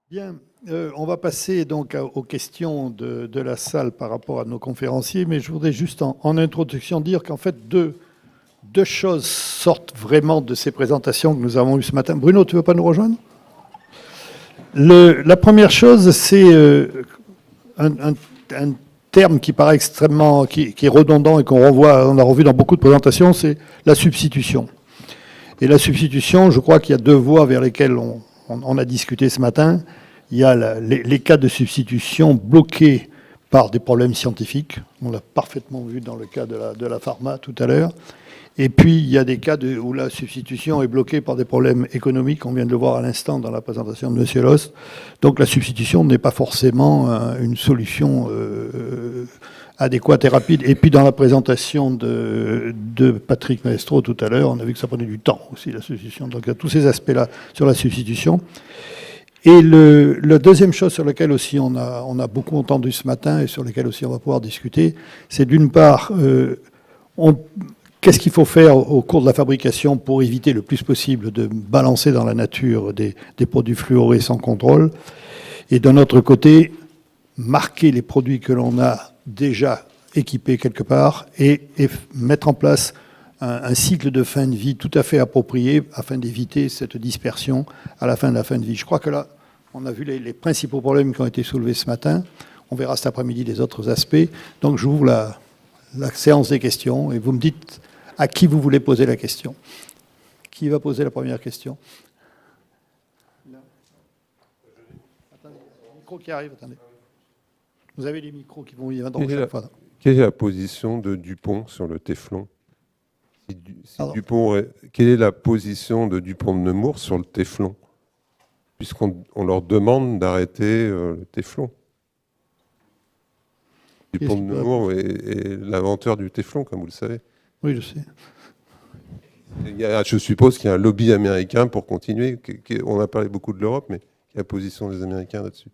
Bien, on va passer donc aux questions de la salle par rapport à nos conférenciers, mais je voudrais juste en introduction dire qu'en fait, deux choses sortent vraiment de ces présentations que nous avons eues ce matin. Bruno, tu ne veux pas nous rejoindre? La première chose, c'est un terme qui paraît extrêmement, qui est redondant et qu'on revoit, on a revu dans beaucoup de présentations, c'est la substitution. Et la substitution, je crois qu'il y a deux voies vers lesquelles on a discuté ce matin. Il y a les cas de substitution bloqués par des problèmes scientifiques. On l'a parfaitement vu dans le cas de la pharma tout à l'heure. Et puis, il y a des cas où la substitution est bloquée par des problèmes économiques. On vient de le voir à l'instant dans la présentation de M. Lost. Donc, la substitution n'est pas forcément une solution adéquate et rapide. Et puis, dans la présentation de Patrick Maestro tout à l'heure, on a vu que ça prenait du temps aussi, la substitution. Donc, il y a tous ces aspects-là sur la substitution. Et la deuxième chose sur laquelle aussi on a beaucoup entendu ce matin et sur laquelle aussi on va pouvoir discuter, c'est d'une part, qu'est-ce qu'il faut faire au cours de la fabrication pour éviter le plus possible de balancer dans la nature des produits fluorés sans contrôle, et d'un autre côté, marquer les produits que l'on a déjà équipés quelque part et mettre en place un cycle de fin de vie tout à fait approprié afin d'éviter cette dispersion à la fin de vie. Je crois que là, on a vu les principaux problèmes qui ont été soulevés ce matin. On verra cet après-midi les autres aspects. Donc j'ouvre la séance des questions et vous me dites à qui vous voulez poser la question. Qui va poser la première question? Attendez, le micro qui arrive, attendez. Vous avez les micros qui vont y venir chaque fois. Quelle est la position de Dupont sur le téflon? Quelle est la position de Dupont de Nemours sur le téflon, puisqu'on leur demande d'arrêter le téflon? Dupont de Nemours est l'inventeur du téflon, comme vous le savez. Oui, je sais. Je suppose qu'il y a un lobby américain pour continuer. On a parlé beaucoup de l'Europe, mais quelle est la position des Américains là-dessus?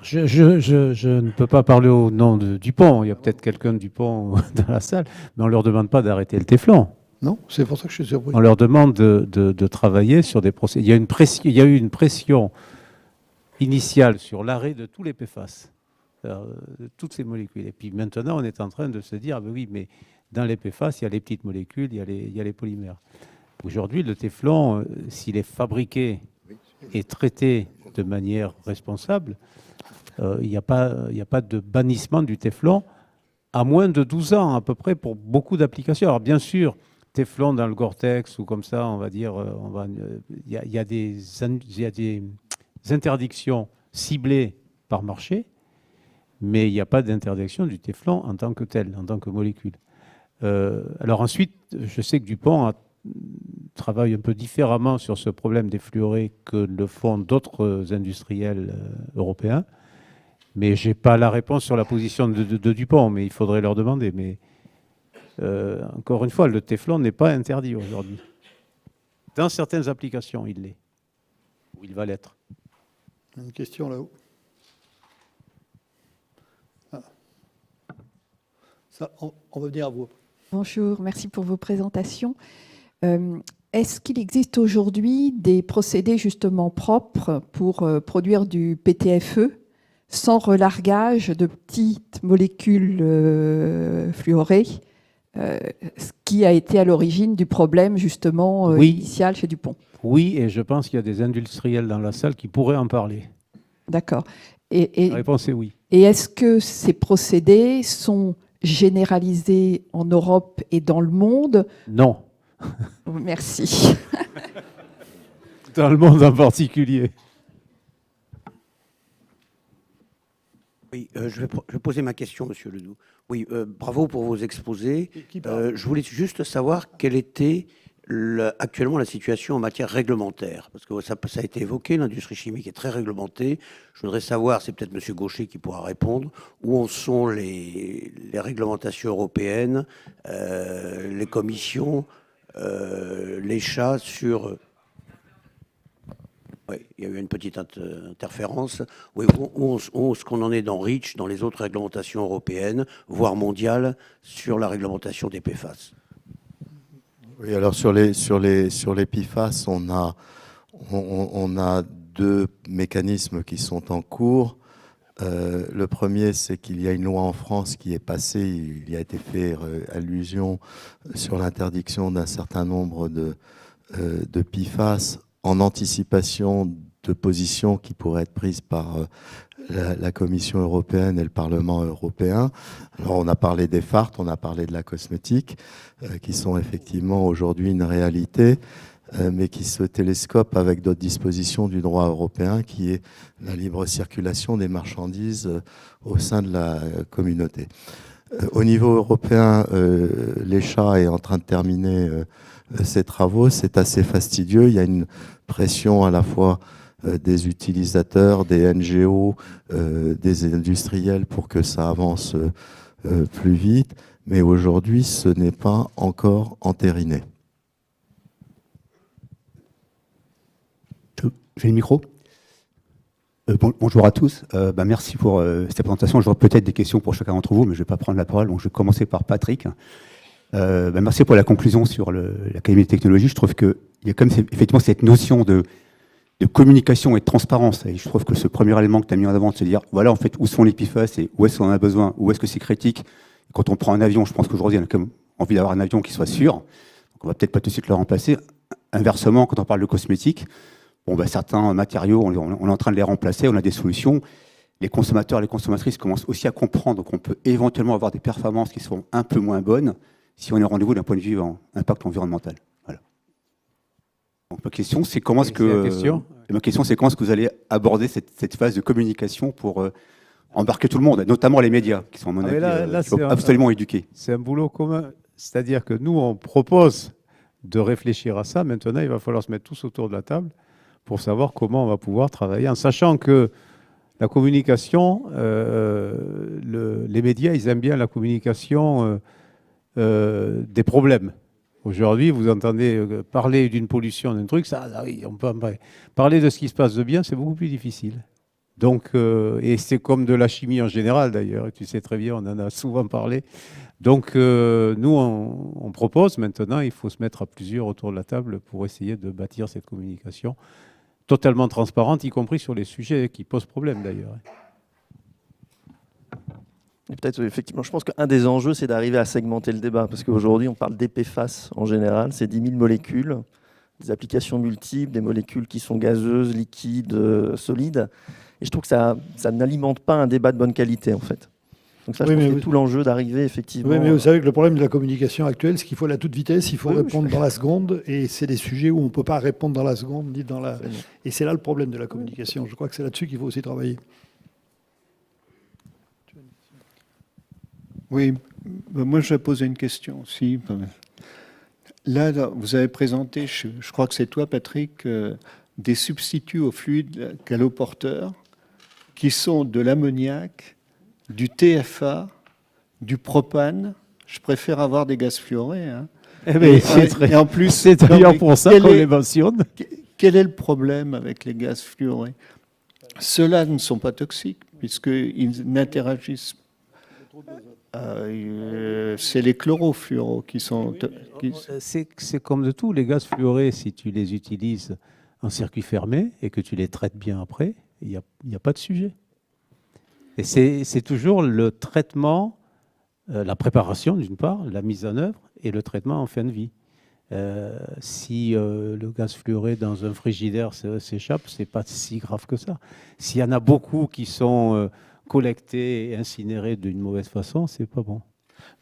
Je ne peux pas parler au nom de Dupont. Il y a peut-être quelqu'un de Dupont dans la salle, mais on ne leur demande pas d'arrêter le téflon. Non, c'est pour ça que je suis surpris. On leur demande de travailler sur des procès. Il y a eu une pression initiale sur l'arrêt de tous les PFAS, de toutes ces molécules. Et puis maintenant, on est en train de se dire, ah ben oui, mais dans les PFAS, il y a les petites molécules, il y a les polymères. Aujourd'hui, le téflon, s'il est fabriqué et traité de manière responsable, il n'y a pas de bannissement du téflon à moins de 12 ans à peu près pour beaucoup d'applications. Alors bien sûr, téflon dans le Gore-Tex ou comme ça, on va dire, il y a des interdictions ciblées par marché, mais il n'y a pas d'interdiction du téflon en tant que tel, en tant que molécule. Alors ensuite, je sais que Dupont travaille un peu différemment sur ce problème des fluorés que le font d'autres industriels européens. Mais je n'ai pas la réponse sur la position de Dupont, mais il faudrait leur demander. Mais encore une fois, le téflon n'est pas interdit aujourd'hui. Dans certaines applications, il l'est. Ou il va l'être. Une question là-haut. Ah. Ça, on va venir à vous. Bonjour, merci pour vos présentations. Est-ce qu'il existe aujourd'hui des procédés justement propres pour produire du PTFE sans relargage de petites molécules fluorées, ce qui a été à l'origine du problème justement initial chez Dupont? Oui, et je pense qu'il y a des industriels dans la salle qui pourraient en parler. D'accord. La réponse est oui. Et est-ce que ces procédés sont généralisés en Europe et dans le monde? Non. Merci. Dans le monde en particulier. Oui, je vais poser ma question, Monsieur Ledoux. Oui, bravo pour vos exposés. Je voulais juste savoir quelle était actuellement la situation en matière réglementaire. Parce que ça a été évoqué, l'industrie chimique est très réglementée. Je voudrais savoir, c'est peut-être Monsieur Gaucher qui pourra répondre, où en sont les réglementations européennes, les commissions, les chats sur... Oui, il y a eu une petite interférence. Oui, où est-ce qu'on en est dans REACH, dans les autres réglementations européennes, voire mondiales, sur la réglementation des PFAS? Oui, alors sur les PFAS, on a deux mécanismes qui sont en cours. Le premier, c'est qu'il y a une loi en France qui est passée, il y a été fait allusion sur l'interdiction d'un certain nombre de PFAS en anticipation de positions qui pourraient être prises par la Commission européenne et le Parlement européen. Alors, on a parlé des FART, on a parlé de la cosmétique, qui sont effectivement aujourd'hui une réalité, mais qui se télescopent avec d'autres dispositions du droit européen, qui est la libre circulation des marchandises au sein de la communauté. Au niveau européen, l'ECHA est en train de terminer ses travaux. C'est assez fastidieux. Il y a une pression à la fois des utilisateurs, des NGO, des industriels pour que ça avance plus vite. Mais aujourd'hui, ce n'est pas encore entériné. J'ai le micro. Bonjour à tous. Merci pour cette présentation. J'aurai peut-être des questions pour chacun d'entre vous, mais je ne vais pas prendre la parole. Donc, je vais commencer par Patrick. Merci pour la conclusion sur l'Académie des technologies. Je trouve qu'il y a quand même effectivement cette notion de communication et de transparence. Et je trouve que ce premier élément que tu as mis en avant, de se dire, voilà, en fait, où sont les PFAS et où est-ce qu'on en a besoin, où est-ce que c'est critique. Quand on prend un avion, je pense qu'aujourd'hui, on a quand même envie d'avoir un avion qui soit sûr. Donc, on va peut-être pas tout de suite le remplacer. Inversement, quand on parle de cosmétiques, certains matériaux, on est en train de les remplacer, on a des solutions. Les consommateurs et les consommatrices commencent aussi à comprendre qu'on peut éventuellement avoir des performances qui sont un peu moins bonnes si on est au rendez-vous d'un point de vue impact environnemental. Voilà. Donc ma question, c'est comment est-ce que vous allez aborder cette phase de communication pour embarquer tout le monde, notamment les médias, qui sont à mon avis absolument éduqués. C'est un boulot commun. C'est-à-dire que nous, on propose de réfléchir à ça. Maintenant, il va falloir se mettre tous autour de la table pour savoir comment on va pouvoir travailler, en sachant que la communication, les médias, ils aiment bien la communication des problèmes. Aujourd'hui, vous entendez parler d'une pollution, d'un truc, oui, on peut en parler. Parler de ce qui se passe de bien, c'est beaucoup plus difficile. Donc, et c'est comme de la chimie en général d'ailleurs, tu sais très bien, on en a souvent parlé. Donc, nous, on propose maintenant, il faut se mettre à plusieurs autour de la table pour essayer de bâtir cette communication totalement transparente, y compris sur les sujets qui posent problème d'ailleurs. Et peut-être, effectivement, je pense qu'un des enjeux, c'est d'arriver à segmenter le débat, parce qu'aujourd'hui, on parle d'EPFAS en général, c'est 10 000 molécules, des applications multiples, des molécules qui sont gazeuses, liquides, solides, et je trouve que ça n'alimente pas un débat de bonne qualité, en fait. Donc ça, je pense que c'est tout l'enjeu d'arriver, effectivement... Oui, mais vous savez que le problème de la communication actuelle, c'est qu'il faut aller à toute vitesse, il faut répondre dans la seconde, et c'est des sujets où on ne peut pas répondre dans la seconde, ni dans la... Et c'est là le problème de la communication. Je crois que c'est là-dessus qu'il faut aussi travailler. Oui, moi je vais poser une question aussi. Là, vous avez présenté, je crois que c'est toi Patrick, des substituts aux fluides caloporteurs qui sont de l'ammoniac, du TFA, du propane. Je préfère avoir des gaz fluorés. Hein. Et en plus, c'est d'ailleurs pour ça qu'on les mentionne. Quel est le problème avec les gaz fluorés? Ceux-là ne sont pas toxiques puisqu'ils n'interagissent pas. C'est les chlorofluoros qui sont... C'est comme de tout, les gaz fluorés, si tu les utilises en circuit fermé et que tu les traites bien après, il n'y a pas de sujet. Et c'est toujours le traitement, la préparation d'une part, la mise en œuvre et le traitement en fin de vie. Si le gaz fluoré dans un frigidaire s'échappe, c'est pas si grave que ça. S'il y en a beaucoup qui sont collectés et incinérés d'une mauvaise façon, c'est pas bon.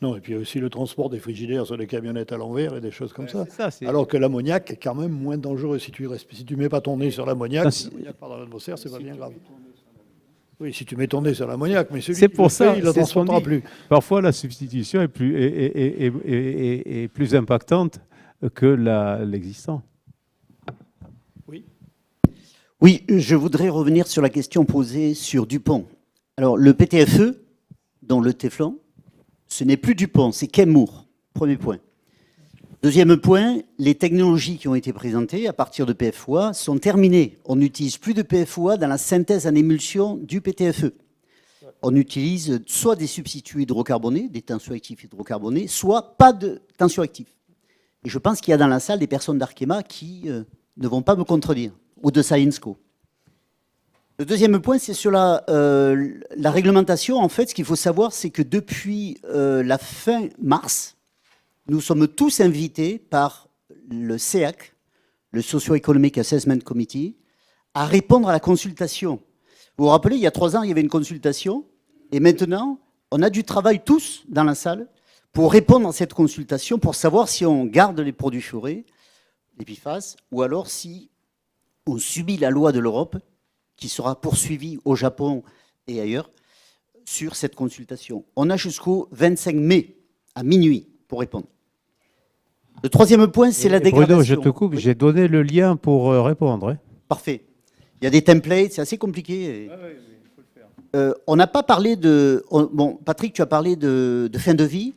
Non, et puis il y a aussi le transport des frigidaires sur les camionnettes à l'envers et des choses comme ça. Ça alors que l'ammoniac est quand même moins dangereux. Si tu mets pas ton nez sur l'ammoniac, l'ammoniac part dans l'atmosphère, c'est pas bien grave. Oui, si tu mets ton nez sur l'ammoniac, mais celui qui le fait, il ne le transportera plus. Parfois, la substitution est plus impactante que l'existant. Oui. Oui, je voudrais revenir sur la question posée sur Dupont. Alors, le PTFE, dans le Téflon, ce n'est plus Dupont, c'est Kenmore. Premier point. Deuxième point, les technologies qui ont été présentées à partir de PFOA sont terminées. On n'utilise plus de PFOA dans la synthèse en émulsion du PTFE. On utilise soit des substituts hydrocarbonés, des tensioactifs hydrocarbonés, soit pas de tensioactifs. Et je pense qu'il y a dans la salle des personnes d'Arkema qui ne vont pas me contredire, ou de Syensqo. Le deuxième point, c'est sur la réglementation. En fait, ce qu'il faut savoir, c'est que depuis la fin mars, nous sommes tous invités par le SEAC, le Socio-Economic Assessment Committee, à répondre à la consultation. Vous vous rappelez, il y a 3 ans, il y avait une consultation, et maintenant, on a du travail tous dans la salle pour répondre à cette consultation, pour savoir si on garde les produits fluorés, les PFAS, ou alors si on subit la loi de l'Europe, qui sera poursuivie au Japon et ailleurs, sur cette consultation. On a jusqu'au 25 mai, à minuit, pour répondre. Le troisième point, c'est la dégradation. Bruno, je te coupe, j'ai donné le lien pour répondre. Hein. Parfait. Il y a des templates, c'est assez compliqué. On n'a pas parlé de... Bon, Patrick, tu as parlé de fin de vie.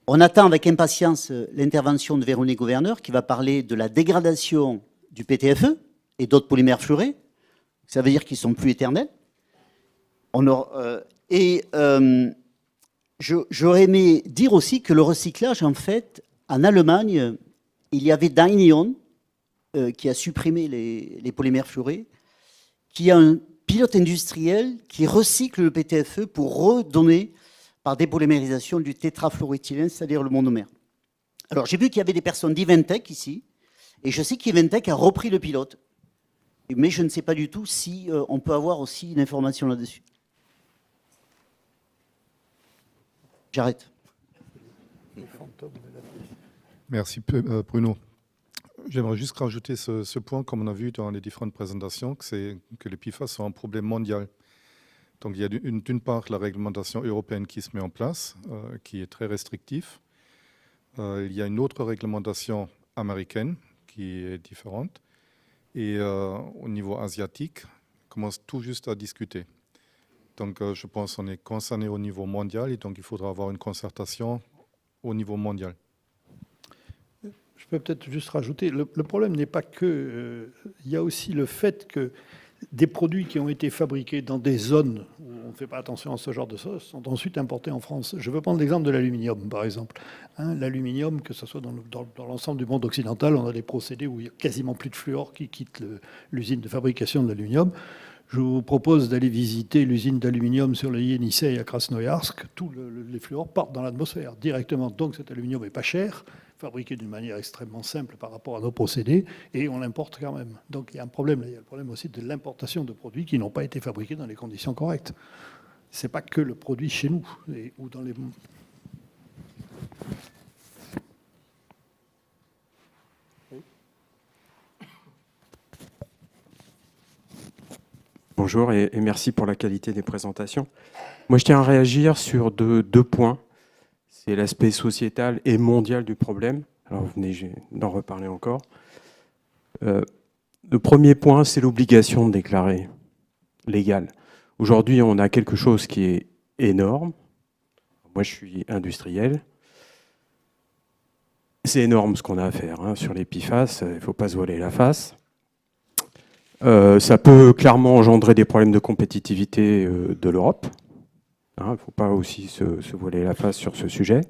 On attend avec impatience l'intervention de Véronique Gouverneur, qui va parler de la dégradation du PTFE et d'autres polymères fluorés. Ça veut dire qu'ils ne sont plus éternels. J'aurais aimé dire aussi que le recyclage, en fait, en Allemagne, il y avait Dynion, qui a supprimé les polymères fluorés, qui a un pilote industriel qui recycle le PTFE pour redonner, par dépolymérisation, du tétrafluoréthylène, c'est-à-dire le monomère. Alors, j'ai vu qu'il y avait des personnes d'Iventec ici, et je sais qu'Iventec a repris le pilote. Mais je ne sais pas du tout si on peut avoir aussi une information là-dessus. J'arrête. Merci Bruno. J'aimerais juste rajouter ce point, comme on a vu dans les différentes présentations, que les PFAS sont un problème mondial. Donc il y a d'une part la réglementation européenne qui se met en place, qui est très restrictive. Il y a une autre réglementation américaine qui est différente. Et au niveau asiatique, on commence tout juste à discuter. Donc je pense qu'on est concerné au niveau mondial et donc il faudra avoir une concertation au niveau mondial. Je peux peut-être juste rajouter, le problème n'est pas que... il y a aussi le fait que des produits qui ont été fabriqués dans des zones où on ne fait pas attention à ce genre de choses sont ensuite importés en France. Je veux prendre l'exemple de l'aluminium, par exemple. Hein, l'aluminium, que ce soit dans l'ensemble du monde occidental, on a des procédés où il n'y a quasiment plus de fluor qui quittent l'usine de fabrication de l'aluminium. Je vous propose d'aller visiter l'usine d'aluminium sur le Yenisei à Krasnoyarsk. Tous les fluors partent dans l'atmosphère directement. Donc cet aluminium n'est pas cher, fabriqué d'une manière extrêmement simple par rapport à nos procédés, et on l'importe quand même. Donc il y a un problème là. Il y a le problème aussi de l'importation de produits qui n'ont pas été fabriqués dans les conditions correctes. Ce n'est pas que le produit chez nous ou dans les... Bonjour et merci pour la qualité des présentations. Moi, je tiens à réagir sur deux points. C'est l'aspect sociétal et mondial du problème. Alors, vous venez d'en reparler encore. Le premier point, c'est l'obligation de déclarer légal. Aujourd'hui, on a quelque chose qui est énorme. Moi, je suis industriel. C'est énorme ce qu'on a à faire hein, sur les PFAS. Il ne faut pas se voiler la face. Ça peut clairement engendrer des problèmes de compétitivité de l'Europe. Il ne faut pas aussi se voiler la face sur ce sujet.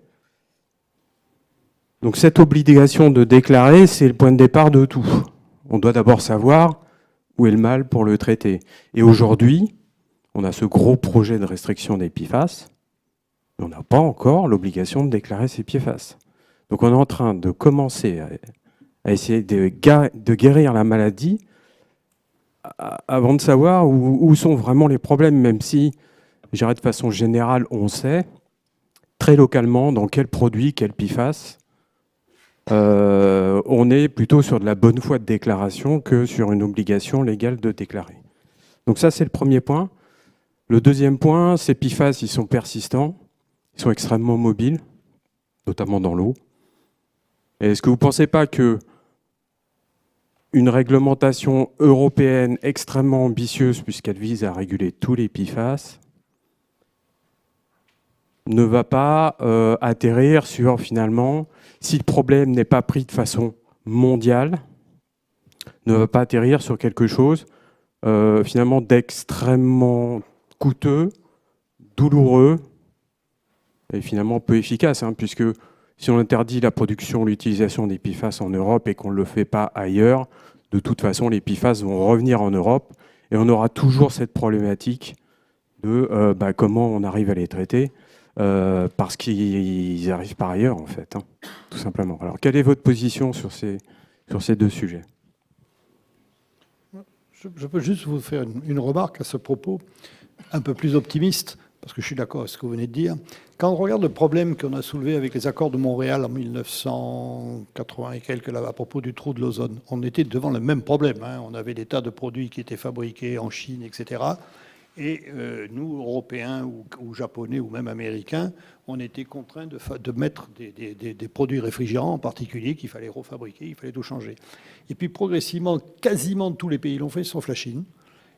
Donc cette obligation de déclarer, c'est le point de départ de tout. On doit d'abord savoir où est le mal pour le traiter. Et aujourd'hui, on a ce gros projet de restriction des PFAS, mais on n'a pas encore l'obligation de déclarer ces PFAS. Donc on est en train de commencer à essayer de guérir la maladie avant de savoir où sont vraiment les problèmes, même si, je dirais de façon générale, on sait très localement dans quel produit, quel PFAS, on est plutôt sur de la bonne foi de déclaration que sur une obligation légale de déclarer. Donc ça, c'est le premier point. Le deuxième point, ces PFAS, ils sont persistants, ils sont extrêmement mobiles, notamment dans l'eau. Est-ce que vous ne pensez pas que une réglementation européenne extrêmement ambitieuse, puisqu'elle vise à réguler tous les PFAS, ne va pas atterrir sur, finalement, si le problème n'est pas pris de façon mondiale, ne va pas atterrir sur quelque chose, finalement, d'extrêmement coûteux, douloureux, et finalement peu efficace, hein, puisque Si on interdit la production, l'utilisation des PFAS en Europe et qu'on ne le fait pas ailleurs, de toute façon, les PFAS vont revenir en Europe et on aura toujours cette problématique de comment on arrive à les traiter, parce qu'ils arrivent par ailleurs, en fait, hein, tout simplement. Alors, quelle est votre position sur ces deux sujets ? Je peux juste vous faire une remarque à ce propos, un peu plus optimiste, parce que je suis d'accord avec ce que vous venez de dire. Quand on regarde le problème qu'on a soulevé avec les accords de Montréal en 1980 et quelques, là, à propos du trou de l'ozone, on était devant le même problème, hein. On avait des tas de produits qui étaient fabriqués en Chine, etc. Et nous, Européens ou Japonais ou même Américains, on était contraints de mettre des produits réfrigérants en particulier qu'il fallait refabriquer, il fallait tout changer. Et puis progressivement, quasiment tous les pays l'ont fait, sauf la Chine.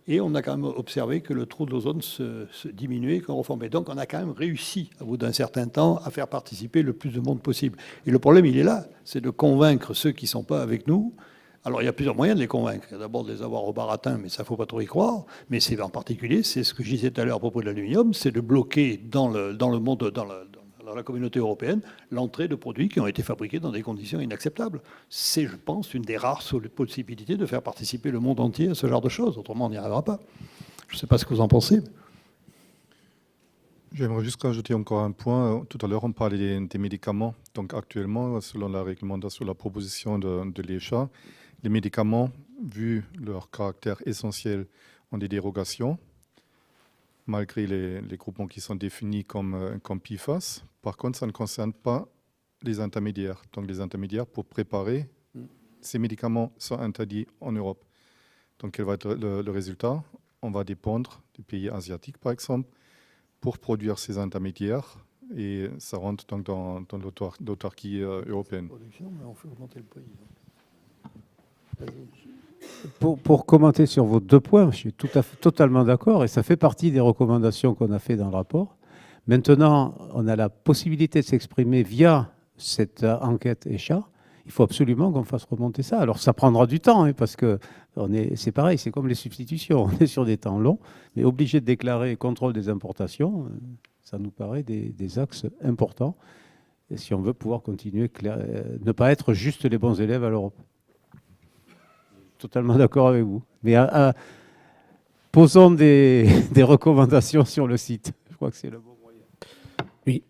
Et on a quand même observé que le trou de l'ozone se diminuait, qu'on reformait. Donc on a quand même réussi, au bout d'un certain temps, à faire participer le plus de monde possible. Et le problème, il est là, c'est de convaincre ceux qui ne sont pas avec nous. Alors, il y a plusieurs moyens de les convaincre. Il y a d'abord de les avoir au baratin, mais ça, il ne faut pas trop y croire. Mais c'est en particulier, c'est ce que je disais tout à l'heure à propos de l'aluminium, c'est de bloquer dans le monde, dans la communauté européenne, l'entrée de produits qui ont été fabriqués dans des conditions inacceptables. C'est, je pense, une des rares possibilités de faire participer le monde entier à ce genre de choses. Autrement, on n'y arrivera pas. Je ne sais pas ce que vous en pensez. J'aimerais juste rajouter encore un point. Tout à l'heure, on parlait des médicaments. Donc actuellement, selon la réglementation, la proposition de l'ECHA, les médicaments, vu leur caractère essentiel, ont des dérogations, malgré les groupements qui sont définis comme PFAS. Par contre, ça ne concerne pas les intermédiaires. Donc les intermédiaires, pour préparer, ces médicaments sont interdits en Europe. Donc quel va être le résultat? On va dépendre des pays asiatiques, par exemple, pour produire ces intermédiaires. Et ça rentre donc dans l'autarkie européenne. Pour commenter sur vos deux points, je suis totalement d'accord et ça fait partie des recommandations qu'on a fait dans le rapport. Maintenant, on a la possibilité de s'exprimer via cette enquête ECHA. Il faut absolument qu'on fasse remonter ça. Alors ça prendra du temps, hein, parce que c'est pareil, c'est comme les substitutions, on est sur des temps longs, mais obligé de déclarer contrôle des importations, ça nous paraît des axes importants, et si on veut pouvoir continuer, ne pas être juste les bons élèves à l'Europe. Totalement d'accord avec vous. Mais posons des recommandations sur le site. Je crois que c'est le bon moyen. Oui.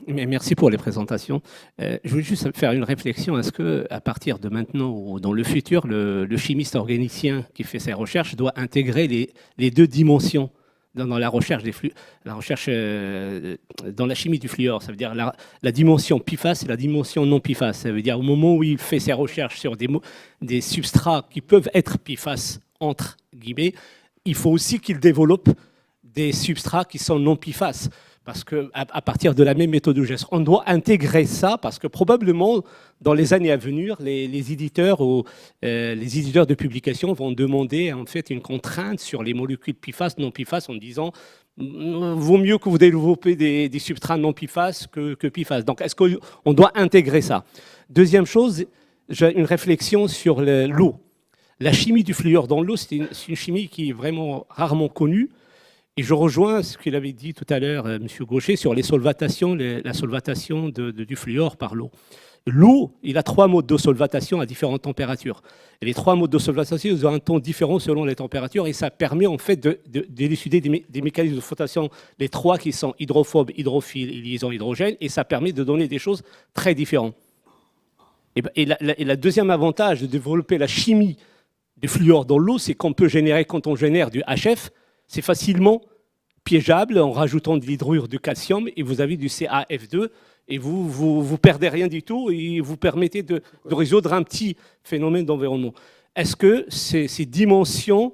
Mais merci pour les présentations. Je voulais juste faire une réflexion. Est-ce qu'à partir de maintenant ou dans le futur, le chimiste organicien qui fait ses recherches doit intégrer les deux dimensions dans la recherche des flux, dans la chimie du fluor? Ça veut dire la dimension PFAS et la dimension non PFAS. Ça veut dire au moment où il fait ses recherches sur des substrats qui peuvent être PFAS, entre guillemets, il faut aussi qu'il développe des substrats qui sont non PFAS. Parce qu'à partir de la même méthodologie, on doit intégrer ça, parce que probablement, dans les années à venir, les éditeurs de publication vont demander en fait une contrainte sur les molécules PFAS, non PFAS, en disant vaut mieux que vous développez des substrats non PFAS que PFAS. Donc, est-ce qu'on doit intégrer ça? Deuxième chose, j'ai une réflexion sur l'eau. La chimie du fluor dans l'eau, c'est une chimie qui est vraiment rarement connue. Et je rejoins ce qu'il avait dit tout à l'heure, M. Gaucher, sur les solvatations, la solvatation du fluor par l'eau. L'eau, il a 3 modes de solvatation à différentes températures. Et les 3 modes de solvatation, ils ont un ton différent selon les températures, et ça permet en fait d'élucider des mécanismes de flotation, les 3 qui sont hydrophobes, hydrophiles et liaison hydrogène, et ça permet de donner des choses très différentes. Et la deuxième avantage de développer la chimie du fluor dans l'eau, c'est qu'on peut générer, quand on génère du HF, c'est facilement piégeable en rajoutant de l'hydrure de calcium et vous avez du CaF2 et vous perdez rien du tout et vous permettez de résoudre un petit phénomène d'environnement. Est-ce que ces dimensions,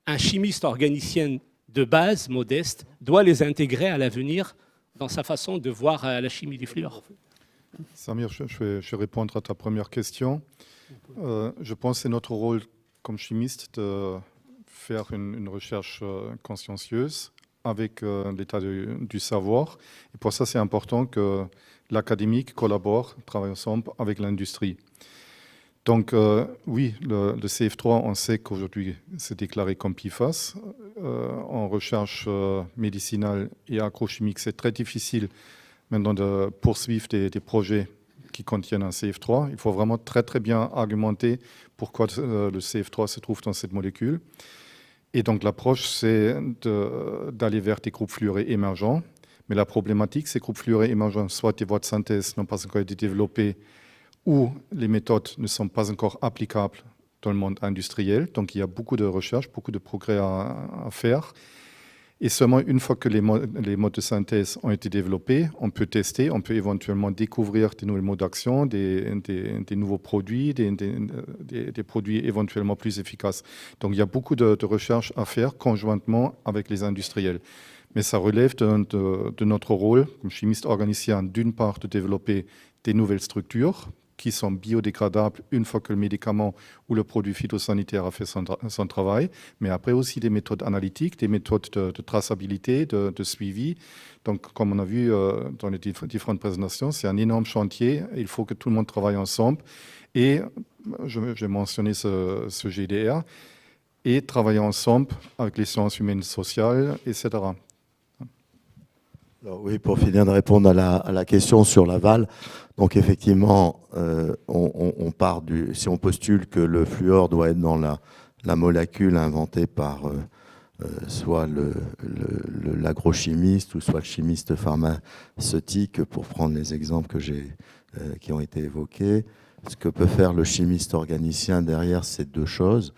un chimiste organicien de base, modeste, doit les intégrer à l'avenir dans sa façon de voir la chimie du fluor? Samir, je vais répondre à ta première question. Je pense que c'est notre rôle comme chimiste de faire une recherche consciencieuse avec l'état du savoir. Et pour ça, c'est important que l'académique collabore, travaille ensemble avec l'industrie. Donc oui, le CF3, on sait qu'aujourd'hui, c'est déclaré comme PFAS. En recherche médicinale et agrochimique, c'est très difficile maintenant de poursuivre des projets qui contiennent un CF3. Il faut vraiment très très bien argumenter pourquoi le CF3 se trouve dans cette molécule. Et donc l'approche, c'est d'aller vers des groupes fluorés émergents. Mais la problématique, ces groupes fluorés émergents, soit des voies de synthèse n'ont pas encore été développées, ou les méthodes ne sont pas encore applicables dans le monde industriel. Donc il y a beaucoup de recherches, beaucoup de progrès à faire. Et seulement une fois que les modes de synthèse ont été développés, on peut tester, on peut éventuellement découvrir des nouveaux modes d'action, des nouveaux produits, des produits éventuellement plus efficaces. Donc il y a beaucoup de recherches à faire conjointement avec les industriels. Mais ça relève de notre rôle comme chimiste organicien, d'une part de développer des nouvelles structures qui sont biodégradables une fois que le médicament ou le produit phytosanitaire a fait son travail, mais après aussi des méthodes analytiques, des méthodes de traçabilité, de suivi. Donc, comme on a vu dans les différentes présentations, c'est un énorme chantier. Il faut que tout le monde travaille ensemble. Et j'ai mentionné ce GDR, et travailler ensemble avec les sciences humaines et sociales, etc. Alors oui, pour finir de répondre à la question sur l'aval, donc effectivement, on part si on postule que le fluor doit être dans la molécule inventée par soit l'agrochimiste ou soit le chimiste pharmaceutique, pour prendre les exemples qui ont été évoqués. Ce que peut faire le chimiste organicien derrière, c'est deux choses.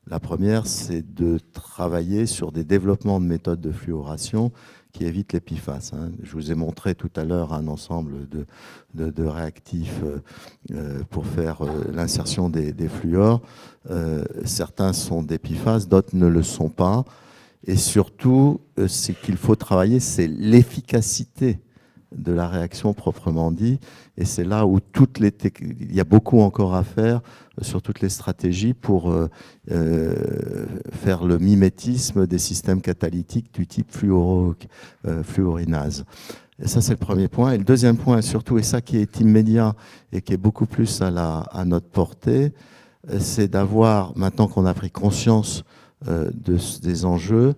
La première, c'est de travailler sur des développements de méthodes de fluoration qui évitent les PFAS. Je vous ai montré tout à l'heure un ensemble de réactifs pour faire l'insertion des fluors. Certains sont des PFAS, d'autres ne le sont pas. Et surtout, ce qu'il faut travailler, c'est l'efficacité de la réaction proprement dit. Et c'est là où il y a beaucoup encore à faire sur toutes les stratégies pour faire le mimétisme des systèmes catalytiques du type fluorinase. Et ça, c'est le premier point. Et le deuxième point, surtout, et ça qui est immédiat et qui est beaucoup plus à notre portée, c'est d'avoir, maintenant qu'on a pris conscience des enjeux,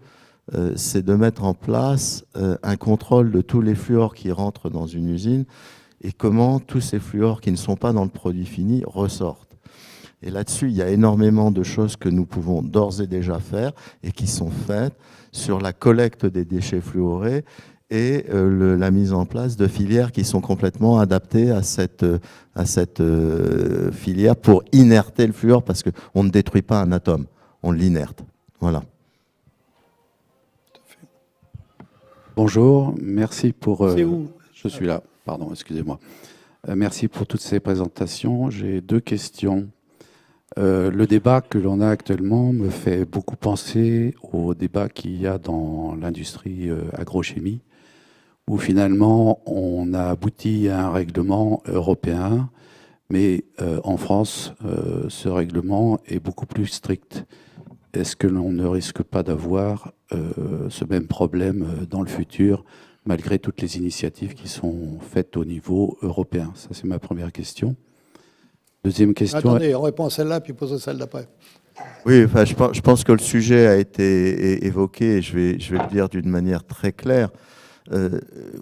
c'est de mettre en place un contrôle de tous les fluors qui rentrent dans une usine et comment tous ces fluors qui ne sont pas dans le produit fini ressortent. Et là-dessus, il y a énormément de choses que nous pouvons d'ores et déjà faire et qui sont faites sur la collecte des déchets fluorés et la mise en place de filières qui sont complètement adaptées à cette filière pour inerter le fluor, parce qu'on ne détruit pas un atome, on l'inerte. Voilà. Bonjour, merci pour... C'est où ? Je suis là, pardon, excusez-moi. Merci pour toutes ces présentations. J'ai deux questions. Le débat que l'on a actuellement me fait beaucoup penser au débat qu'il y a dans l'industrie agrochimie, où finalement on a abouti à un règlement européen, mais en France, ce règlement est beaucoup plus strict. Est-ce que l'on ne risque pas d'avoir ce même problème dans le futur, malgré toutes les initiatives qui sont faites au niveau européen? Ça, c'est ma première question. Deuxième question... Attendez, on répond à celle-là, puis pose celle d'après. Oui, enfin, je pense que le sujet a été évoqué, et je vais le dire d'une manière très claire.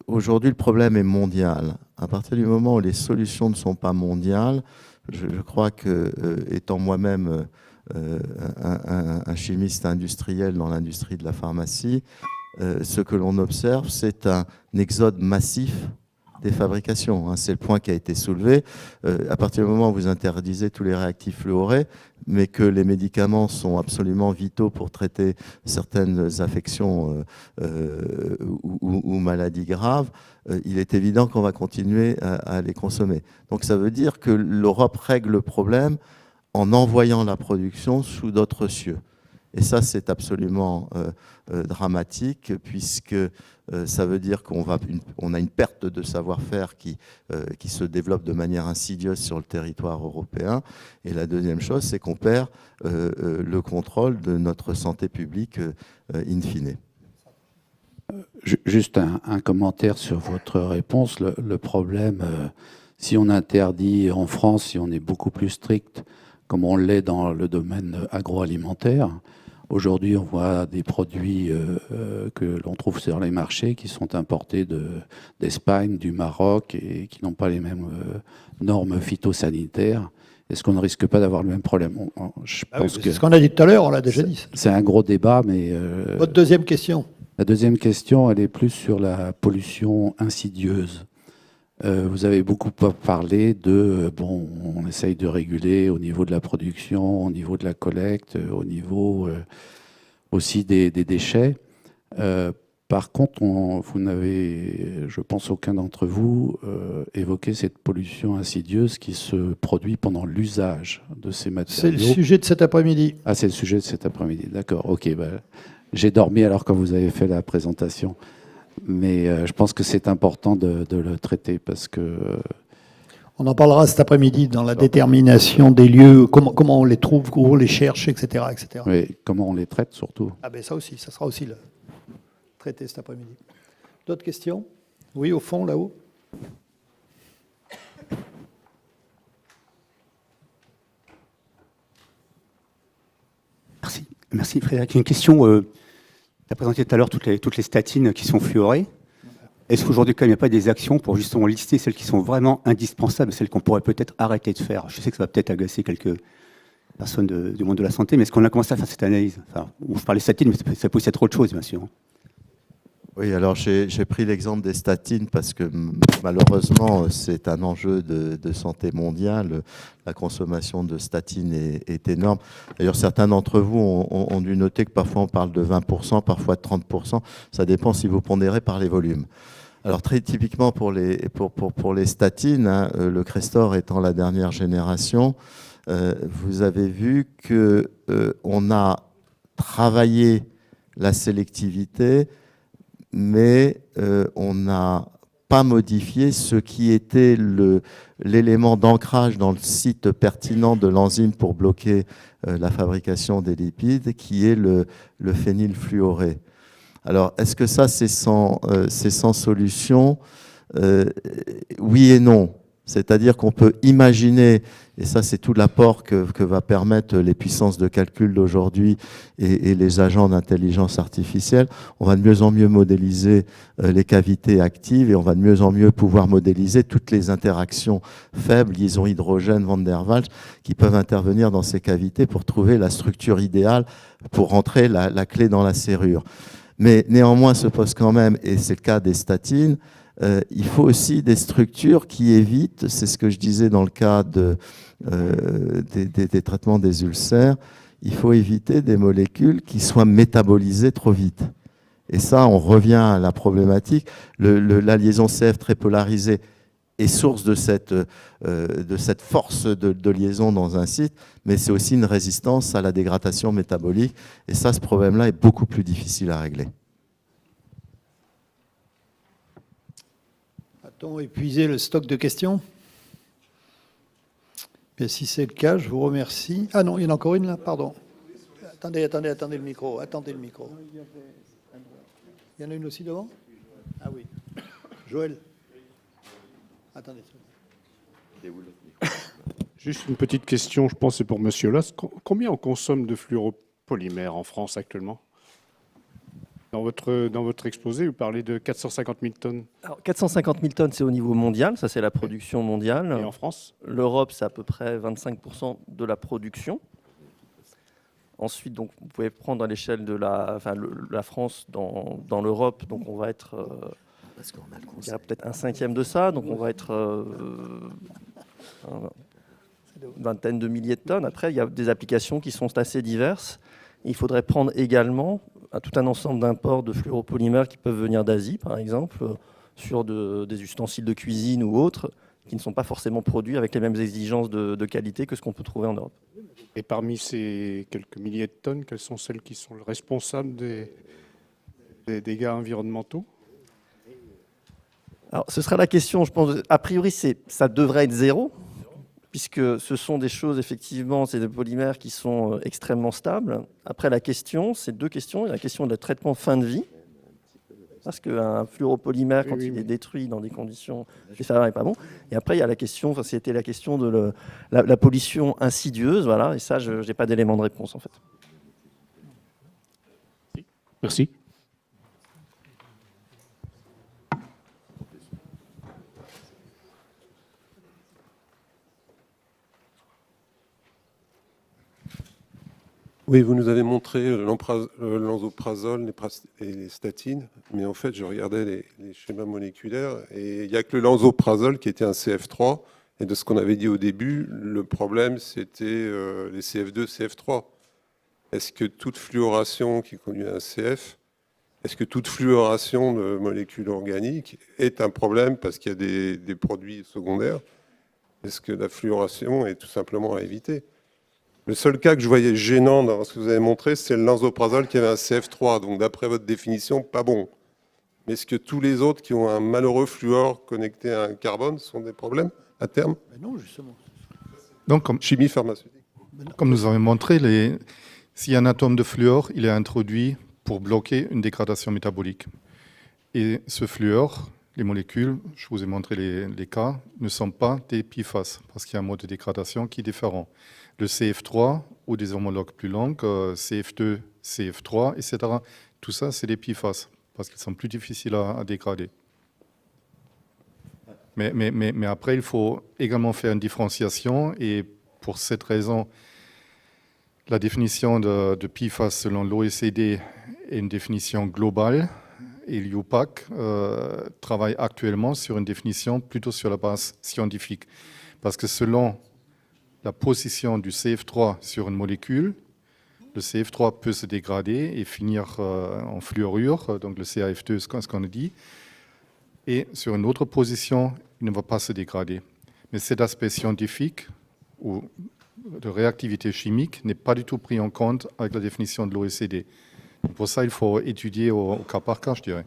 Aujourd'hui, le problème est mondial. À partir du moment où les solutions ne sont pas mondiales, je crois que, étant moi-même un chimiste industriel dans l'industrie de la pharmacie, ce que l'on observe, c'est un exode massif des fabrications. C'est le point qui a été soulevé. À partir du moment où vous interdisez tous les réactifs fluorés, mais que les médicaments sont absolument vitaux pour traiter certaines affections ou maladies graves, il est évident qu'on va continuer à les consommer. Donc ça veut dire que l'Europe règle le problème en envoyant la production sous d'autres cieux. Et ça, c'est absolument dramatique, puisque ça veut dire qu'on a une perte de savoir-faire qui se développe de manière insidieuse sur le territoire européen. Et la deuxième chose, c'est qu'on perd le contrôle de notre santé publique in fine. Juste un commentaire sur votre réponse. Le problème, si on interdit en France, si on est beaucoup plus strict, comme on l'est dans le domaine agroalimentaire, Aujourd'hui, on voit des produits que l'on trouve sur les marchés qui sont importés d'Espagne, du Maroc et qui n'ont pas les mêmes normes phytosanitaires. Est-ce qu'on ne risque pas d'avoir le même problème? C'est ce qu'on a dit tout à l'heure, on l'a déjà dit. C'est un gros débat, mais... Votre deuxième question? La deuxième question, elle est plus sur la pollution insidieuse. Vous avez beaucoup parlé de, bon, on essaye de réguler au niveau de la production, au niveau de la collecte, au niveau aussi des déchets. Par contre, vous n'avez, je pense, aucun d'entre vous évoqué cette pollution insidieuse qui se produit pendant l'usage de ces matériaux. C'est le sujet de cet après-midi. Ah, c'est le sujet de cet après-midi, d'accord. Ok, j'ai dormi alors quand vous avez fait la présentation. Mais je pense que c'est important de le traiter parce que... On en parlera cet après-midi dans la détermination des lieux, comment on les trouve, où on les cherche, etc. etc. Oui, comment on les traite surtout. Ah ben ça aussi, ça sera aussi traité cet après-midi. D'autres questions? Oui, au fond, là-haut. Merci Frédéric. Une question, tu as présenté tout à l'heure toutes les statines qui sont fluorées. Est-ce qu'aujourd'hui, quand même, il n'y a pas des actions pour justement lister celles qui sont vraiment indispensables, celles qu'on pourrait peut-être arrêter de faire? Je sais que ça va peut-être agacer quelques personnes du monde de la santé, mais est-ce qu'on a commencé à faire cette analyse? Je parlais statines, mais ça peut être autre chose, bien sûr. Oui, alors j'ai pris l'exemple des statines parce que malheureusement, c'est un enjeu de santé mondiale. La consommation de statines est énorme. D'ailleurs, certains d'entre vous ont dû noter que parfois on parle de 20%, parfois de 30%. Ça dépend si vous pondérez par les volumes. Alors très typiquement pour les statines, hein, le Crestor étant la dernière génération, vous avez vu qu'on a travaillé la sélectivité, mais on n'a pas modifié ce qui était l'élément d'ancrage dans le site pertinent de l'enzyme pour bloquer la fabrication des lipides, qui est le phénylfluoré. Alors, est-ce que ça, c'est sans solution? Oui et non. C'est-à-dire qu'on peut imaginer, et ça c'est tout l'apport que va permettre les puissances de calcul d'aujourd'hui et les agents d'intelligence artificielle, on va de mieux en mieux modéliser les cavités actives et on va de mieux en mieux pouvoir modéliser toutes les interactions faibles, liaisons hydrogène, Van der Waals, qui peuvent intervenir dans ces cavités pour trouver la structure idéale pour rentrer la clé dans la serrure. Mais néanmoins se pose quand même, et c'est le cas des statines, il faut aussi des structures qui évitent, c'est ce que je disais dans le cas des traitements des ulcères, il faut éviter des molécules qui soient métabolisées trop vite. Et ça, on revient à la problématique. La liaison CF très polarisée est source de cette force de liaison dans un site, mais c'est aussi une résistance à la dégradation métabolique. Et ça, ce problème-là est beaucoup plus difficile à régler. A-t-on épuisé le stock de questions? Bien, si c'est le cas, je vous remercie. Ah non, il y en a encore une là, pardon. Attendez le micro, attendez le micro. Il y en a une aussi devant? Ah oui. Joël. Attendez. Juste une petite question, je pense que c'est pour Monsieur Loss. Combien on consomme de fluoropolymères en France actuellement? Dans votre exposé, vous parlez de 450 000 tonnes. Alors, 450 000 tonnes, c'est au niveau mondial, ça c'est la production mondiale. Et en France? L'Europe, c'est à peu près 25% de la production. Ensuite, donc, vous pouvez prendre à l'échelle de la France dans l'Europe, donc on va être peut-être un cinquième de ça, donc on va être une vingtaine de milliers de tonnes. Après, il y a des applications qui sont assez diverses. Il faudrait prendre également tout un ensemble d'imports de fluoropolymères qui peuvent venir d'Asie, par exemple, sur des ustensiles de cuisine ou autres, qui ne sont pas forcément produits avec les mêmes exigences de qualité que ce qu'on peut trouver en Europe. Et parmi ces quelques milliers de tonnes, quelles sont celles qui sont responsables des dégâts environnementaux? Alors, ce sera la question, je pense. A priori, ça devrait être zéro, puisque ce sont des choses, effectivement, c'est des polymères qui sont extrêmement stables. Après, la question, c'est deux questions. Il y a la question de traitement fin de vie, parce qu'un fluoropolymère, quand il est détruit dans des conditions, ça n'est pas bon. Et après, il y a la question, c'était la question de la pollution insidieuse, voilà, et ça, je n'ai pas d'élément de réponse, en fait. Merci. Oui, vous nous avez montré l'anzoprazole et les statines, mais en fait, je regardais les schémas moléculaires et il n'y a que le lanzoprazole qui était un CF3. Et de ce qu'on avait dit au début, le problème, c'était les CF2, CF3. Est-ce que toute fluoration qui conduit à un CF, est-ce que toute fluoration de molécules organiques est un problème parce qu'il y a des produits secondaires? Est-ce que la fluoration est tout simplement à éviter? Le seul cas que je voyais gênant dans ce que vous avez montré, c'est le lanzoprazole qui avait un CF3. Donc, d'après votre définition, pas bon. Mais est-ce que tous les autres qui ont un malheureux fluor connecté à un carbone sont des problèmes à terme? Non, justement. Donc, comme chimie pharmaceutique. Comme nous avons montré, s'il y a un atome de fluor, il est introduit pour bloquer une dégradation métabolique. Et ce fluor, les molécules, je vous ai montré les cas, ne sont pas des PFAS, parce qu'il y a un mode de dégradation qui est différent. Le CF3 ou des homologues plus longs, CF2, CF3, etc., tout ça, c'est des PFAS, parce qu'ils sont plus difficiles à dégrader. Mais après, il faut également faire une différenciation, et pour cette raison, la définition de PFAS selon l'OECD est une définition globale, et l'UPAC travaille actuellement sur une définition plutôt sur la base scientifique. Parce que selon la position du CF3 sur une molécule, le CF3 peut se dégrader et finir en fluorure, donc le CAF2, ce qu'on a dit, et sur une autre position, il ne va pas se dégrader. Mais cet aspect scientifique ou de réactivité chimique n'est pas du tout pris en compte avec la définition de l'OECD. Pour ça, il faut étudier au cas par cas, je dirais.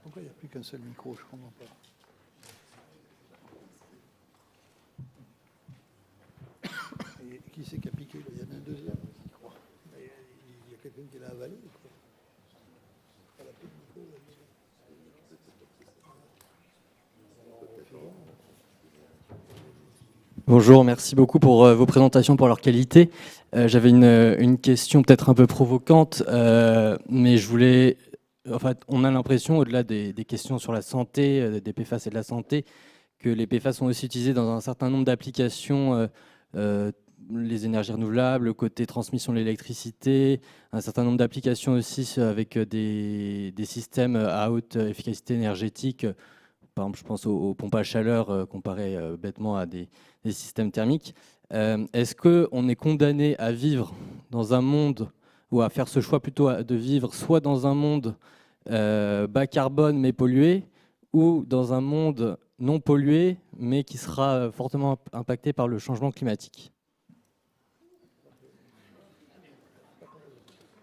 Pourquoi il n'y a plus qu'un seul micro? Je ne comprends pas. Et qui c'est qui a piqué? Il y en a un deuxième, je crois. Il y a quelqu'un qui l'a avalé. Bonjour, merci beaucoup pour vos présentations, pour leur qualité. J'avais une question peut-être un peu provocante, mais je voulais... En fait, on a l'impression, au-delà des questions sur la santé, des PFAS et de la santé, que les PFAS sont aussi utilisés dans un certain nombre d'applications, les énergies renouvelables, le côté transmission de l'électricité, un certain nombre d'applications aussi avec des systèmes à haute efficacité énergétique. Par exemple, je pense aux pompes à chaleur comparées bêtement à des systèmes thermiques. Est-ce qu'on est condamné à vivre dans un monde, ou à faire ce choix plutôt de vivre soit dans un monde bas carbone mais pollué, ou dans un monde non pollué mais qui sera fortement impacté par le changement climatique?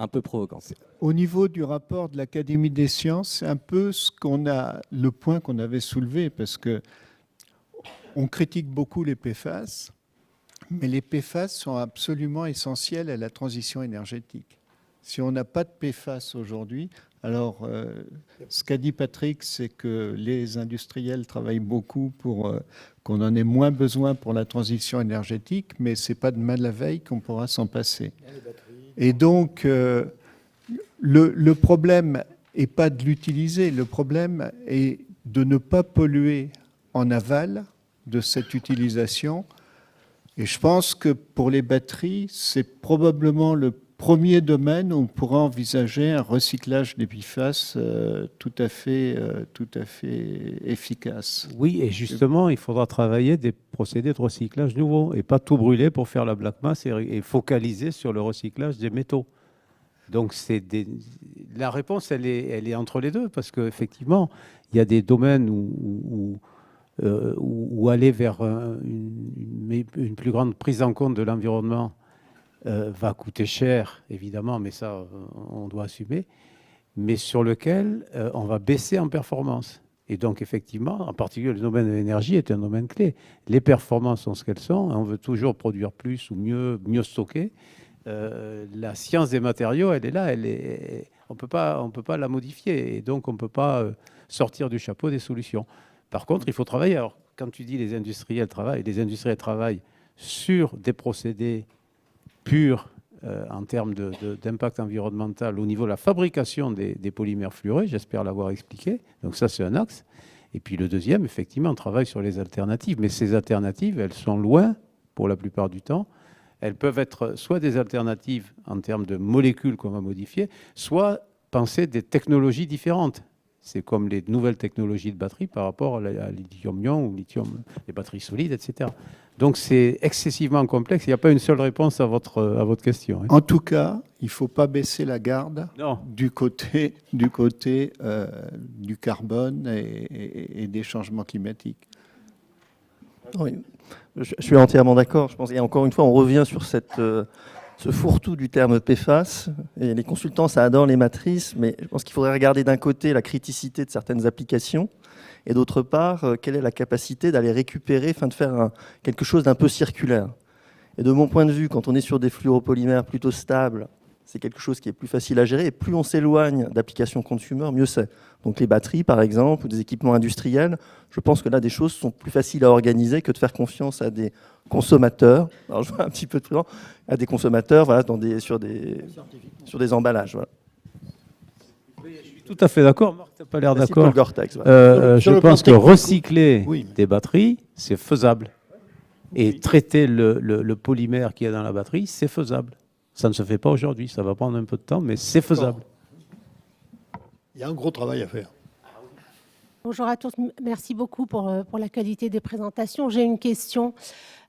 Un peu provocant. Au niveau du rapport de l'Académie des sciences, c'est un peu le point qu'on avait soulevé, parce que on critique beaucoup les PFAS, mais les PFAS sont absolument essentiels à la transition énergétique. Si on n'a pas de PFAS aujourd'hui, alors ce qu'a dit Patrick, c'est que les industriels travaillent beaucoup pour qu'on en ait moins besoin pour la transition énergétique, mais ce n'est pas demain la veille qu'on pourra s'en passer. Et donc, le problème n'est pas de l'utiliser, le problème est de ne pas polluer en aval de cette utilisation. Et je pense que pour les batteries, c'est probablement le premier domaine où on pourra envisager un recyclage des PFAS tout à fait efficace. Oui, et justement, il faudra travailler des procédés de recyclage nouveaux et pas tout brûler pour faire la black mass et focaliser sur le recyclage des métaux. Donc, la réponse, elle est entre les deux, parce qu'effectivement, il y a des domaines où aller vers une plus grande prise en compte de l'environnement va coûter cher, évidemment, mais ça, on doit assumer, mais sur lequel on va baisser en performance. Et donc, effectivement, en particulier, le domaine de l'énergie est un domaine clé. Les performances sont ce qu'elles sont, on veut toujours produire plus ou mieux stocker. La science des matériaux, elle est là, On peut pas la modifier, et donc on ne peut pas sortir du chapeau des solutions. Par contre, il faut travailler. Alors, quand tu dis les industriels travaillent sur des procédés purs en termes d'impact environnemental au niveau de la fabrication des polymères fluorés, j'espère l'avoir expliqué. Donc ça, c'est un axe. Et puis le deuxième, effectivement, on travaille sur les alternatives. Mais ces alternatives, elles sont loin, pour la plupart du temps. Elles peuvent être soit des alternatives en termes de molécules qu'on va modifier, soit penser des technologies différentes. C'est comme les nouvelles technologies de batterie par rapport à lithium-ion ou lithium, les batteries solides, etc. Donc c'est excessivement complexe. Il n'y a pas une seule réponse à votre question. En tout cas, il ne faut pas baisser la garde du côté du carbone et des changements climatiques. Oui, je suis entièrement d'accord. Je pense, et encore une fois, on revient sur ce fourre-tout du terme PFAS. Et les consultants, ça adore les matrices, mais je pense qu'il faudrait regarder d'un côté la criticité de certaines applications, et d'autre part, quelle est la capacité d'aller récupérer, de faire quelque chose d'un peu circulaire. Et de mon point de vue, quand on est sur des fluoropolymères plutôt stables, c'est quelque chose qui est plus facile à gérer, et plus on s'éloigne d'applications consumer, mieux c'est. Donc les batteries, par exemple, ou des équipements industriels, je pense que là, des choses sont plus faciles à organiser que de faire confiance à des consommateurs, alors je vois un petit peu de prudent, à des consommateurs voilà, sur des emballages. Voilà. Tout à fait d'accord. Marc, tu n'as pas l'air Merci d'accord. pour le Gore-Tex, voilà. Je pense que recycler des batteries, c'est faisable. Et traiter le polymère qu'il y a dans la batterie, c'est faisable. Ça ne se fait pas aujourd'hui. Ça va prendre un peu de temps, mais c'est faisable. Il y a un gros travail à faire. Bonjour à tous. Merci beaucoup pour la qualité des présentations. J'ai une question.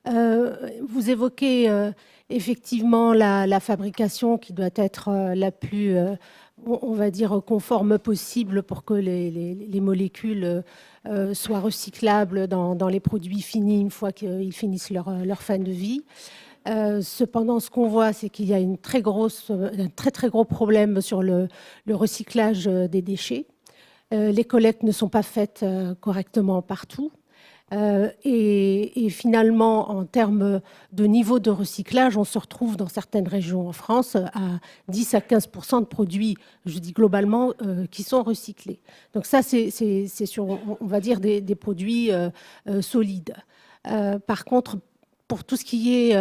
Vous évoquez effectivement la fabrication qui doit être la plus, on va dire, conforme possible pour que les molécules soient recyclables dans les produits finis une fois qu'ils finissent leur fin de vie. Cependant, ce qu'on voit, c'est qu'il y a un très gros problème sur le recyclage des déchets. Les collectes ne sont pas faites correctement partout. Et finalement, en termes de niveau de recyclage, on se retrouve dans certaines régions en France à 10 à 15% de produits, je dis globalement, qui sont recyclés. Donc ça, c'est sur, on va dire, des produits solides. Par contre, pour tout ce qui est,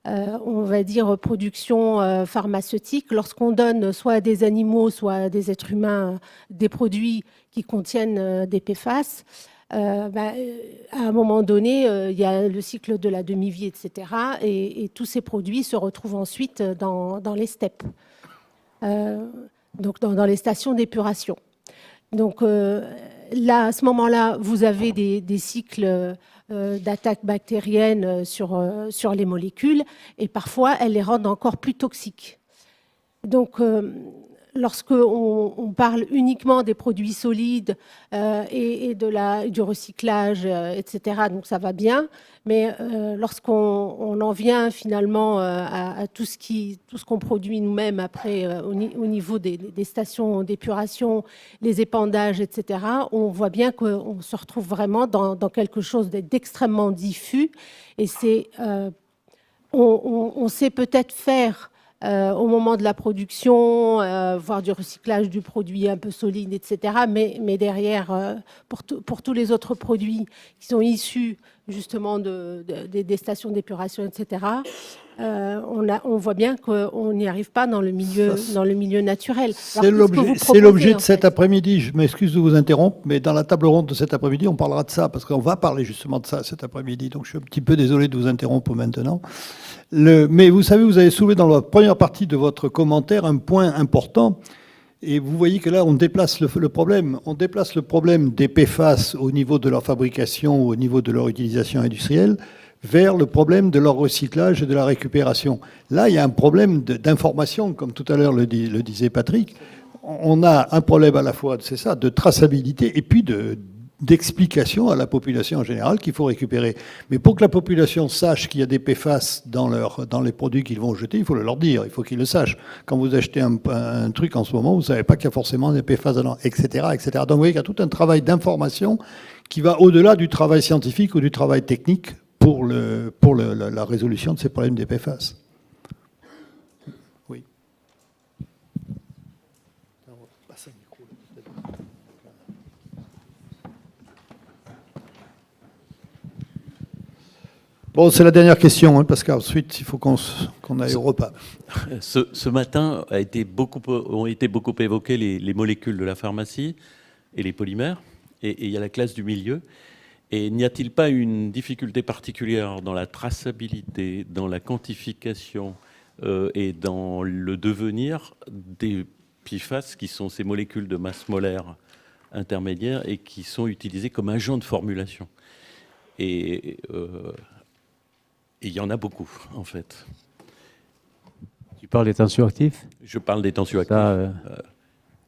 on va dire, production pharmaceutique, lorsqu'on donne soit à des animaux, soit à des êtres humains des produits qui contiennent des PFAS, à un moment donné, il y a le cycle de la demi-vie, etc. Et tous ces produits se retrouvent ensuite dans les steppes, donc dans les stations d'épuration. Donc là, à ce moment-là, vous avez des cycles d'attaque bactérienne sur les molécules, et parfois, elles les rendent encore plus toxiques. Donc, lorsqu'on parle uniquement des produits solides et du recyclage, etc., donc ça va bien, mais lorsqu'on en vient finalement à tout ce qu'on produit nous-mêmes après au niveau des stations d'épuration, les épandages, etc., on voit bien qu'on se retrouve vraiment dans quelque chose d'extrêmement diffus, et on sait peut-être faire au moment de la production, voire du recyclage du produit un peu solide, etc. Mais derrière, pour tous les autres produits qui sont issus justement des stations d'épuration, etc., on voit bien qu'on n'y arrive pas dans le milieu naturel. C'est l'objet de cet après-midi. Je m'excuse de vous interrompre, mais dans la table ronde de cet après-midi, on parlera de ça, parce qu'on va parler justement de ça cet après-midi. Donc je suis un petit peu désolé de vous interrompre maintenant. Mais vous savez, vous avez soulevé dans la première partie de votre commentaire un point important. Et vous voyez que là, on déplace le problème. On déplace le problème des PFAS au niveau de leur fabrication ou au niveau de leur utilisation industrielle vers le problème de leur recyclage et de la récupération. Là, il y a un problème d'information, comme tout à l'heure le disait Patrick. On a un problème à la fois, c'est ça, de traçabilité et puis d'explication à la population en général qu'il faut récupérer. Mais pour que la population sache qu'il y a des PFAS dans les produits qu'ils vont jeter, il faut le leur dire, il faut qu'ils le sachent. Quand vous achetez un truc en ce moment, vous ne savez pas qu'il y a forcément des PFAS dedans, etc., etc. Donc vous voyez qu'il y a tout un travail d'information qui va au-delà du travail scientifique ou du travail technique pour la résolution de ces problèmes des PFAS. Oui. Bon, c'est la dernière question, hein, parce qu'ensuite, il faut qu'on aille au repas. Ce matin ont été beaucoup évoquées les molécules de la pharmacie et les polymères, et il y a la classe du milieu. Et n'y a-t-il pas une difficulté particulière dans la traçabilité, dans la quantification et dans le devenir des PFAS, qui sont ces molécules de masse molaire intermédiaire et qui sont utilisées comme agents de formulation? Et il y en a beaucoup, en fait. Tu parles des tensioactifs? Je parle des tensioactifs.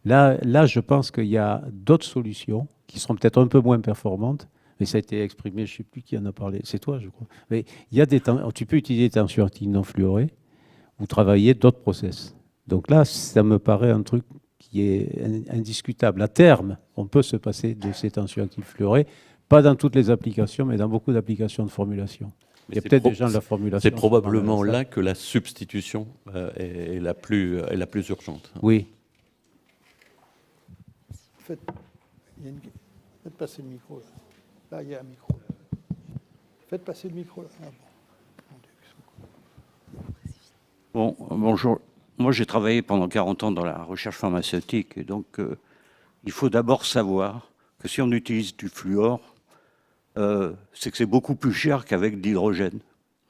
Là, je pense qu'il y a d'autres solutions qui seront peut-être un peu moins performantes, mais ça a été exprimé, je ne sais plus qui en a parlé, c'est toi, je crois. Mais il y a tu peux utiliser des tensioactifs non fluorés ou travailler d'autres process. Donc là, ça me paraît un truc qui est indiscutable. À terme, on peut se passer de ces tensioactifs fluorés, pas dans toutes les applications, mais dans beaucoup d'applications de formulation. Il y a peut-être des gens de la formulation. C'est probablement là que la substitution est la plus urgente. Oui. Faites passer le micro. Là, il y a un micro. Faites passer le micro. Là. Ah, bon. Bonjour. Moi, j'ai travaillé pendant 40 ans dans la recherche pharmaceutique. Et donc, il faut d'abord savoir que si on utilise du fluor, c'est que c'est beaucoup plus cher qu'avec de l'hydrogène.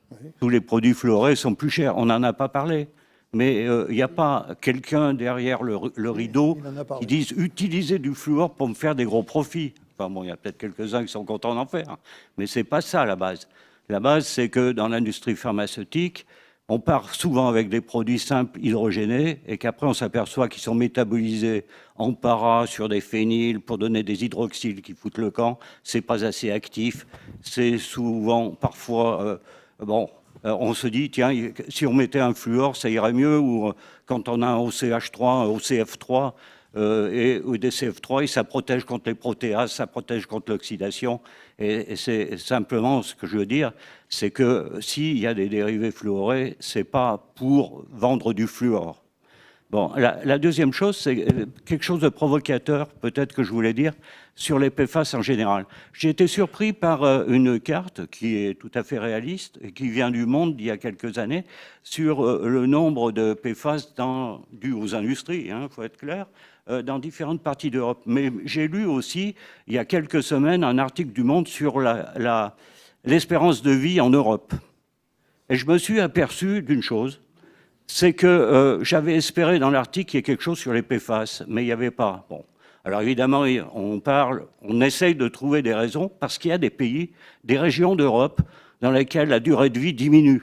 Oui. Tous les produits fluorés sont plus chers. On n'en a pas parlé. Mais il n'y a pas quelqu'un derrière le rideau qui dise « utiliser du fluor pour me faire des gros profits ». Enfin bon, il y a peut-être quelques-uns qui sont contents d'en faire. Mais ce n'est pas ça la base. La base, c'est que dans l'industrie pharmaceutique, on part souvent avec des produits simples hydrogénés et qu'après on s'aperçoit qu'ils sont métabolisés en para sur des phényls pour donner des hydroxyles qui foutent le camp. Ce n'est pas assez actif. C'est souvent, parfois, on se dit, tiens, si on mettait un fluor, ça irait mieux, ou quand on a un OCH3, un OCF3, ou des CF3, et ça protège contre les protéases, ça protège contre l'oxydation. Et c'est simplement ce que je veux dire, c'est que s'il y a des dérivés fluorés, c'est pas pour vendre du fluor. Bon, la deuxième chose, c'est quelque chose de provocateur, peut-être que je voulais dire, sur les PFAS en général. J'ai été surpris par une carte qui est tout à fait réaliste et qui vient du Monde d'il y a quelques années sur le nombre de PFAS dû aux industries, il faut être clair, dans différentes parties d'Europe. Mais j'ai lu aussi, il y a quelques semaines, un article du Monde sur l'espérance de vie en Europe. Et je me suis aperçu d'une chose, c'est que j'avais espéré dans l'article qu'il y ait quelque chose sur les PFAS, mais il n'y avait pas. Bon. Alors évidemment, on essaye de trouver des raisons, parce qu'il y a des pays, des régions d'Europe dans lesquelles la durée de vie diminue,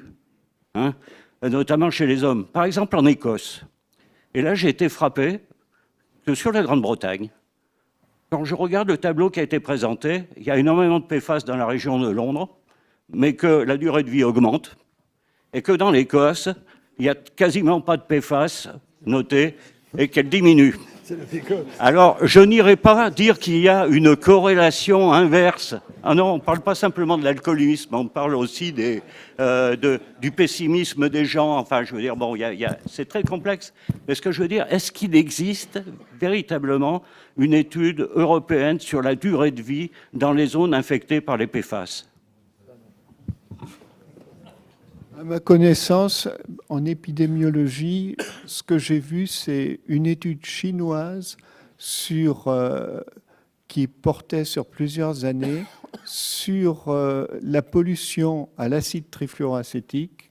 notamment chez les hommes. Par exemple en Écosse. Et là, j'ai été frappé que sur la Grande-Bretagne, quand je regarde le tableau qui a été présenté, il y a énormément de PFAS dans la région de Londres, mais que la durée de vie augmente, et que dans l'Écosse, il n'y a quasiment pas de PFAS noté, et qu'elle diminue. Alors, je n'irai pas dire qu'il y a une corrélation inverse. Ah non, on ne parle pas simplement de l'alcoolisme, on parle aussi du pessimisme des gens. Enfin, je veux dire, bon, c'est très complexe. Mais ce que je veux dire, est-ce qu'il existe véritablement une étude européenne sur la durée de vie dans les zones infectées par les PFAS ? À ma connaissance, en épidémiologie, ce que j'ai vu, c'est une étude chinoise qui portait sur plusieurs années sur la pollution à l'acide trifluoroacétique,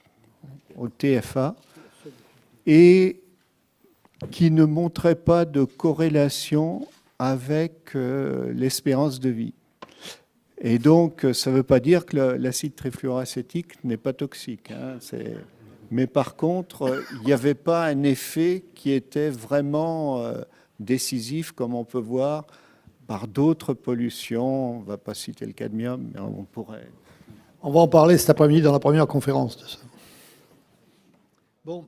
au TFA, et qui ne montrait pas de corrélation avec l'espérance de vie. Et donc, ça ne veut pas dire que l'acide trifluoroacétique n'est pas toxique. Mais par contre, il n'y avait pas un effet qui était vraiment décisif, comme on peut voir par d'autres pollutions. On ne va pas citer le cadmium, mais on pourrait. On va en parler cet après-midi dans la première conférence de ça. Bon.